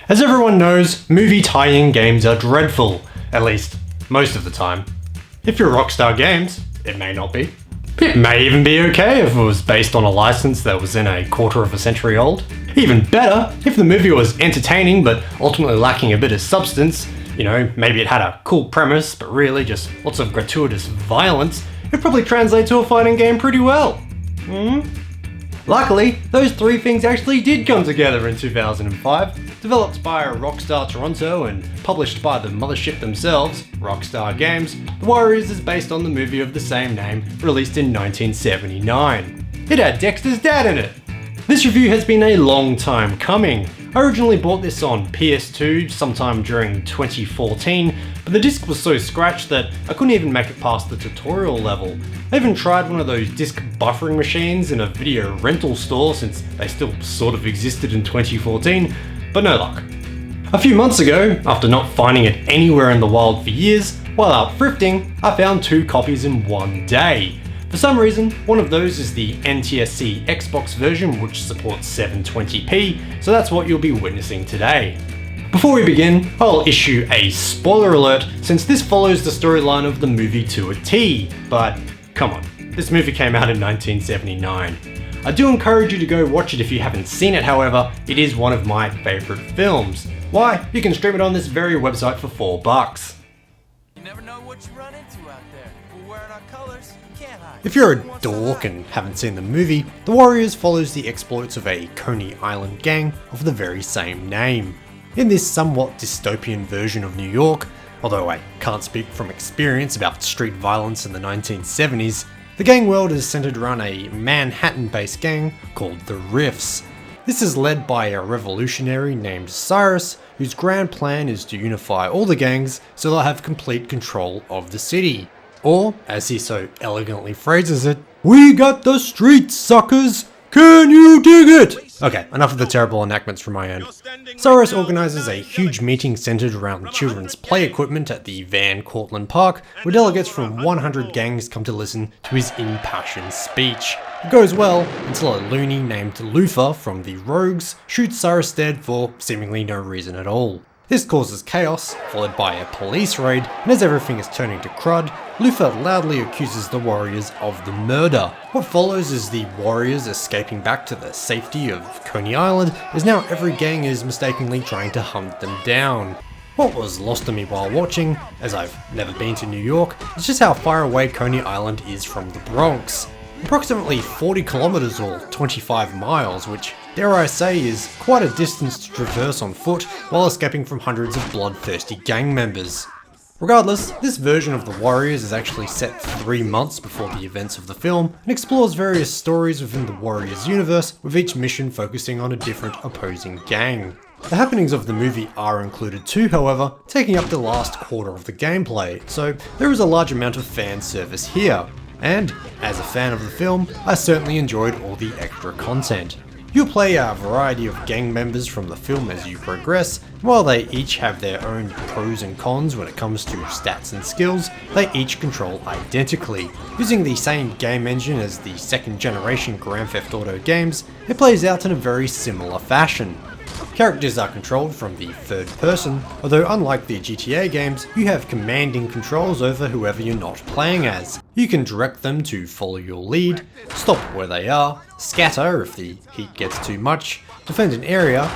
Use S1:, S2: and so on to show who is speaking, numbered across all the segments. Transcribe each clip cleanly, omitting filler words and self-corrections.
S1: As everyone knows, movie tie-in games are dreadful, at least most of the time. If you're Rockstar Games, it may not be. It may even be okay if it was based on a license that was in a quarter of a century old. Even better, if the movie was entertaining but ultimately lacking a bit of substance, maybe it had a cool premise but really just lots of gratuitous violence, it'd probably translate to a fighting game pretty well. Luckily, those three things actually did come together in 2005, developed by Rockstar Toronto and published by the mothership themselves, Rockstar Games. The Warriors is based on the movie of the same name, released in 1979. It had Dexter's dad in it. This review has been a long time coming. I originally bought this on PS2 sometime during 2014, but the disc was so scratched that I couldn't even make it past the tutorial level. I even tried one of those disc buffering machines in a video rental store since they still sort of existed in 2014, but no luck. A few months ago, after not finding it anywhere in the wild for years, while out thrifting, I found 2 copies in one day. For some reason, one of those is the NTSC Xbox version, which supports 720p, so that's what you'll be witnessing today. Before we begin, I'll issue a spoiler alert since this follows the storyline of the movie to a T, but come on, this movie came out in 1979. I do encourage you to go watch it if you haven't seen it, however, it is one of my favourite films. Why? You can stream it on this very website for $4.
S2: You never know what you run into out there. We're wearing our colors, you can't hide.
S1: If you're a dork and haven't seen the movie, The Warriors follows the exploits of a Coney Island gang of the very same name. In this somewhat dystopian version of New York, although I can't speak from experience about street violence in the 1970s, the gang world is centered around a Manhattan-based gang called the Riffs. This is led by a revolutionary named Cyrus, whose grand plan is to unify all the gangs so they'll have complete control of the city. Or, as he so elegantly phrases it, "We got the streets, suckers! Can you dig it?" Okay, enough of the terrible enactments from my end. Cyrus organises a huge meeting centred around children's play equipment at the Van Cortlandt Park, where delegates from 100 gangs come to listen to his impassioned speech. It goes well until a loony named Luther from the Rogues shoots Cyrus dead for seemingly no reason at all. This causes chaos, followed by a police raid, and as everything is turning to crud, Luther loudly accuses the Warriors of the murder. What follows is the Warriors escaping back to the safety of Coney Island, as now every gang is mistakenly trying to hunt them down. What was lost to me while watching, as I've never been to New York, is just how far away Coney Island is from the Bronx. Approximately 40 kilometers or 25 miles, which, dare I say, is quite a distance to traverse on foot while escaping from hundreds of bloodthirsty gang members. Regardless, this version of the Warriors is actually set 3 months before the events of the film and explores various stories within the Warriors universe, with each mission focusing on a different opposing gang. The happenings of the movie are included too, however, taking up the last quarter of the gameplay, so there is a large amount of fan service here. And, as a fan of the film, I certainly enjoyed all the extra content. You'll play a variety of gang members from the film as you progress, and while they each have their own pros and cons when it comes to stats and skills, they each control identically. Using the same game engine as the second generation Grand Theft Auto games, it plays out in a very similar fashion. Characters are controlled from the third person, although unlike the GTA games, you have commanding controls over whoever you're not playing as. You can direct them to follow your lead, stop where they are, scatter if the heat gets too much, defend an area,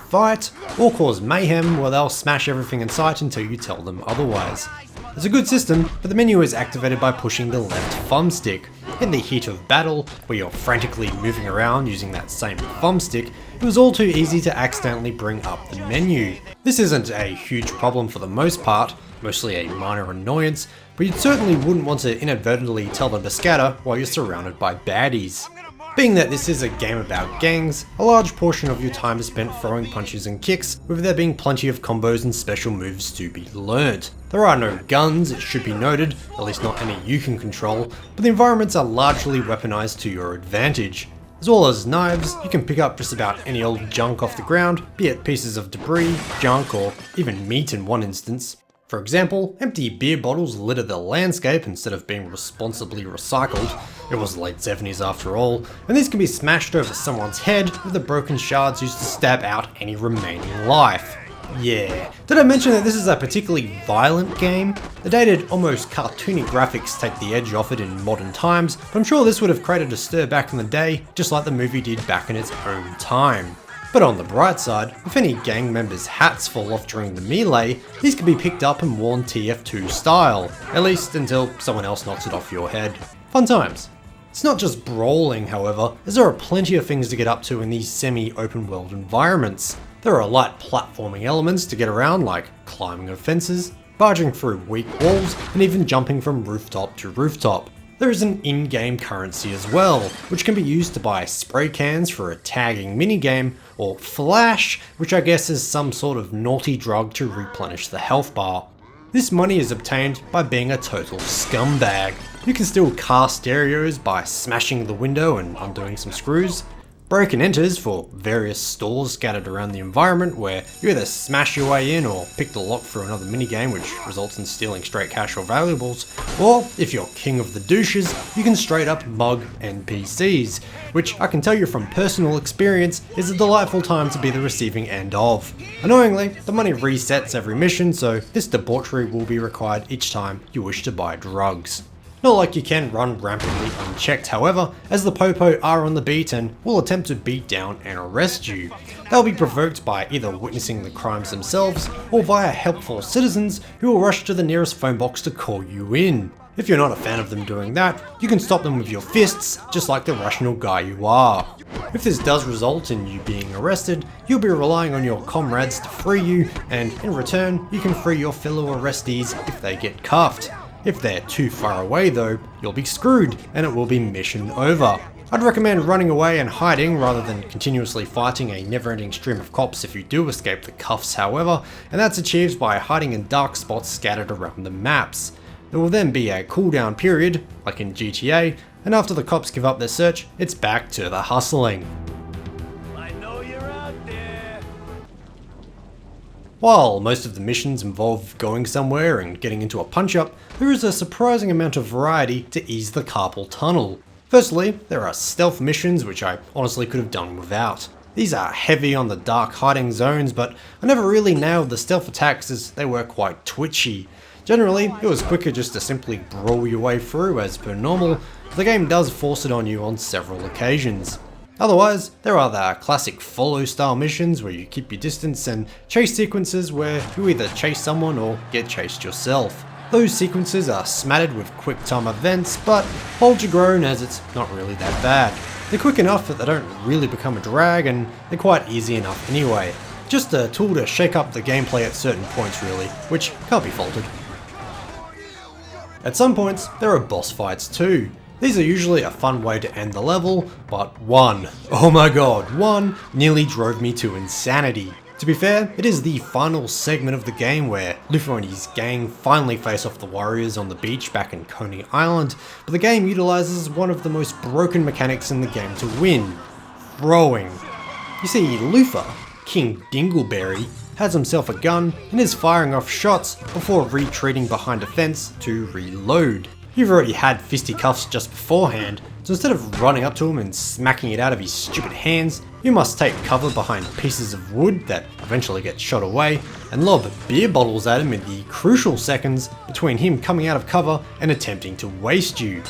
S1: fight, or cause mayhem where they'll smash everything in sight until you tell them otherwise. It's a good system, but the menu is activated by pushing the left thumbstick. In the heat of battle, where you're frantically moving around using that same thumbstick, it was all too easy to accidentally bring up the menu. This isn't a huge problem for the most part, mostly a minor annoyance, but you certainly wouldn't want to inadvertently tell them to scatter while you're surrounded by baddies. Being that this is a game about gangs, a large portion of your time is spent throwing punches and kicks, with there being plenty of combos and special moves to be learnt. There are no guns, it should be noted, at least not any you can control, but the environments are largely weaponized to your advantage. As well as knives, you can pick up just about any old junk off the ground, be it pieces of debris, junk, or even meat in one instance. For example, empty beer bottles litter the landscape instead of being responsibly recycled. It was the late 70s after all, and these can be smashed over someone's head with the broken shards used to stab out any remaining life. Yeah, did I mention that this is a particularly violent game? The dated, almost cartoony graphics take the edge off it in modern times, but I'm sure this would have created a stir back in the day, just like the movie did back in its own time. But on the bright side, if any gang members' hats fall off during the melee, these can be picked up and worn TF2 style, at least until someone else knocks it off your head. Fun times. It's not just brawling, however, as there are plenty of things to get up to in these semi-open world environments. There are light platforming elements to get around, like climbing of fences, barging through weak walls, and even jumping from rooftop to rooftop. There is an in-game currency as well, which can be used to buy spray cans for a tagging minigame, or flash, which I guess is some sort of naughty drug to replenish the health bar. This money is obtained by being a total scumbag. You can steal car stereos by smashing the window and undoing some screws, break and enters for various stores scattered around the environment where you either smash your way in or pick the lock for another minigame which results in stealing straight cash or valuables, or if you're king of the douches, you can straight up mug NPCs, which I can tell you from personal experience is a delightful time to be the receiving end of. Annoyingly, the money resets every mission, so this debauchery will be required each time you wish to buy drugs. Not like you can run rampantly unchecked, however, as the Popo are on the beat and will attempt to beat down and arrest you. They'll be provoked by either witnessing the crimes themselves or via helpful citizens who will rush to the nearest phone box to call you in. If you're not a fan of them doing that, you can stop them with your fists, just like the rational guy you are. If this does result in you being arrested, you'll be relying on your comrades to free you, and in return, you can free your fellow arrestees if they get cuffed. If they're too far away though, you'll be screwed, and it will be mission over. I'd recommend running away and hiding rather than continuously fighting a never-ending stream of cops if you do escape the cuffs, however, and that's achieved by hiding in dark spots scattered around the maps. There will then be a cooldown period, like in GTA, and after the cops give up their search, it's back to the hustling. While most of the missions involve going somewhere and getting into a punch-up, there is a surprising amount of variety to ease the carpal tunnel. Firstly, there are stealth missions which I honestly could have done without. These are heavy on the dark hiding zones, but I never really nailed the stealth attacks as they were quite twitchy. Generally, it was quicker just to simply brawl your way through as per normal, but the game does force it on you on several occasions. Otherwise, there are the classic follow style missions where you keep your distance and chase sequences where you either chase someone or get chased yourself. Those sequences are smattered with quick time events, but hold your groan as it's not really that bad. They're quick enough that they don't really become a drag, and they're quite easy enough anyway. Just a tool to shake up the gameplay at certain points really, which can't be faulted. At some points, there are boss fights too. These are usually a fun way to end the level, but one, oh my god, one nearly drove me to insanity. To be fair, it is the final segment of the game where Luffy and his gang finally face off the warriors on the beach back in Coney Island, but the game utilizes one of the most broken mechanics in the game to win: throwing. You see, Luffy, King Dingleberry, has himself a gun and is firing off shots before retreating behind a fence to reload. You've already had fisticuffs just beforehand, so instead of running up to him and smacking it out of his stupid hands, you must take cover behind pieces of wood that eventually get shot away, and lob beer bottles at him in the crucial seconds between him coming out of cover and attempting to waste you.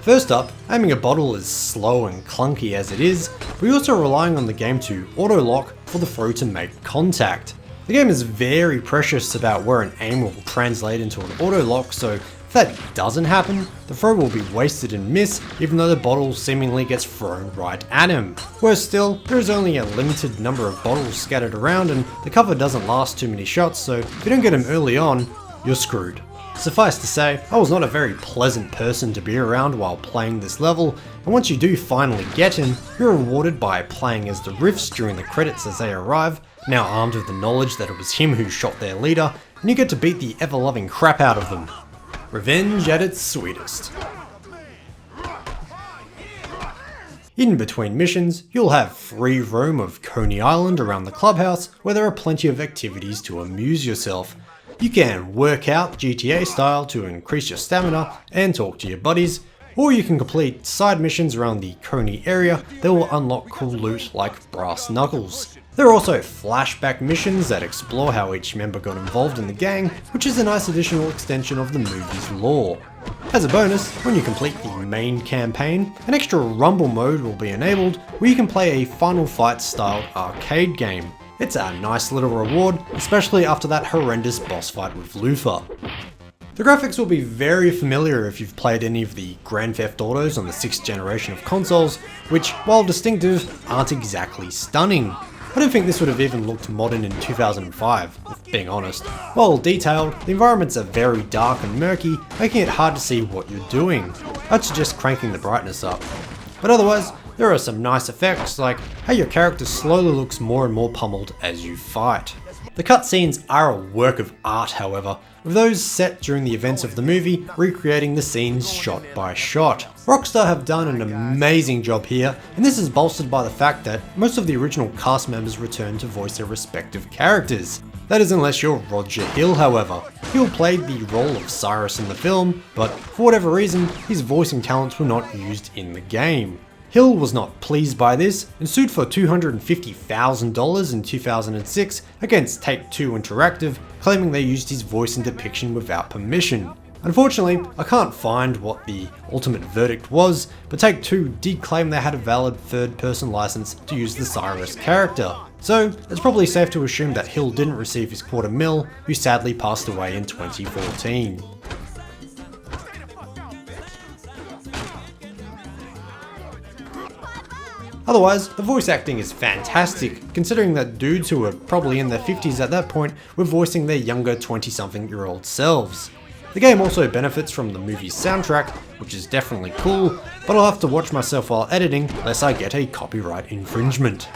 S1: First up, aiming a bottle is slow and clunky as it is, but you're also relying on the game to auto-lock for the throw to make contact. The game is very precious about where an aim will translate into an auto-lock, so if that doesn't happen, the throw will be wasted and miss, even though the bottle seemingly gets thrown right at him. Worse still, there is only a limited number of bottles scattered around and the cover doesn't last too many shots, so if you don't get him early on, you're screwed. Suffice to say, I was not a very pleasant person to be around while playing this level, and once you do finally get him, you're rewarded by playing as the Riffs during the credits as they arrive, now armed with the knowledge that it was him who shot their leader, and you get to beat the ever-loving crap out of them. Revenge at its sweetest. In between missions, you'll have free roam of Coney Island around the clubhouse where there are plenty of activities to amuse yourself. You can work out GTA style to increase your stamina and talk to your buddies, or you can complete side missions around the Coney area that will unlock cool loot like brass knuckles. There are also flashback missions that explore how each member got involved in the gang, which is a nice additional extension of the movie's lore. As a bonus, when you complete the main campaign, an extra rumble mode will be enabled where you can play a Final Fight styled arcade game. It's a nice little reward, especially after that horrendous boss fight with Luthor. The graphics will be very familiar if you've played any of the Grand Theft Autos on the 6th generation of consoles, which, while distinctive, aren't exactly stunning. I don't think this would have even looked modern in 2005, if being honest. While detailed, the environments are very dark and murky, making it hard to see what you're doing. I'd suggest cranking the brightness up. But otherwise, there are some nice effects, like how your character slowly looks more and more pummeled as you fight. The cutscenes are a work of art, however, with those set during the events of the movie recreating the scenes shot by shot. Rockstar have done an amazing job here, and this is bolstered by the fact that most of the original cast members return to voice their respective characters. That is unless you're Roger Hill, however. Hill played the role of Cyrus in the film, but for whatever reason, his voicing talents were not used in the game. Hill was not pleased by this and sued for $250,000 in 2006 against Take-Two Interactive, claiming they used his voice in depiction without permission. Unfortunately, I can't find what the ultimate verdict was, but Take-Two did claim they had a valid third-person license to use the Cyrus character. So, it's probably safe to assume that Hill didn't receive his $250,000, who sadly passed away in 2014. Otherwise, the voice acting is fantastic, considering that dudes who were probably in their 50s at that point were voicing their younger 20-something-year-old selves. The game also benefits from the movie's soundtrack, which is definitely cool, but I'll have to watch myself while editing lest I get a copyright infringement.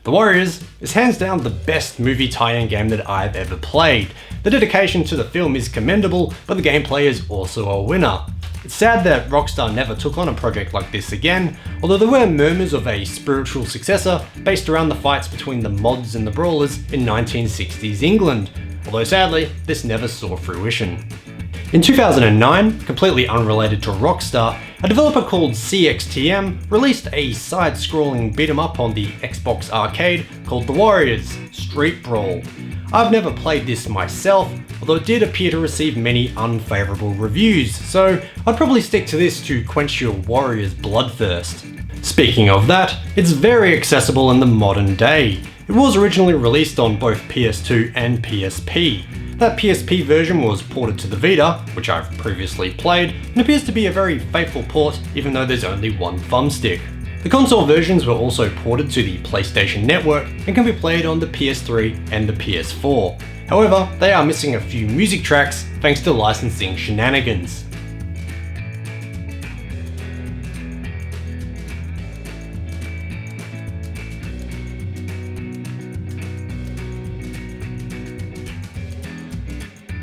S1: The Warriors is hands down the best movie tie-in game that I've ever played. The dedication to the film is commendable, but the gameplay is also a winner. It's sad that Rockstar never took on a project like this again, although there were murmurs of a spiritual successor based around the fights between the mods and the brawlers in 1960s England, although sadly, this never saw fruition. In 2009, completely unrelated to Rockstar, a developer called CXTM released a side-scrolling beat-em-up on the Xbox Arcade called The Warriors Street Brawl. I've never played this myself, although it did appear to receive many unfavourable reviews, so I'd probably stick to this to quench your warrior's bloodthirst. Speaking of that, it's very accessible in the modern day. It was originally released on both PS2 and PSP. That PSP version was ported to the Vita, which I've previously played, and appears to be a very faithful port even though there's only one thumbstick. The console versions were also ported to the PlayStation Network and can be played on the PS3 and the PS4. However, they are missing a few music tracks thanks to licensing shenanigans.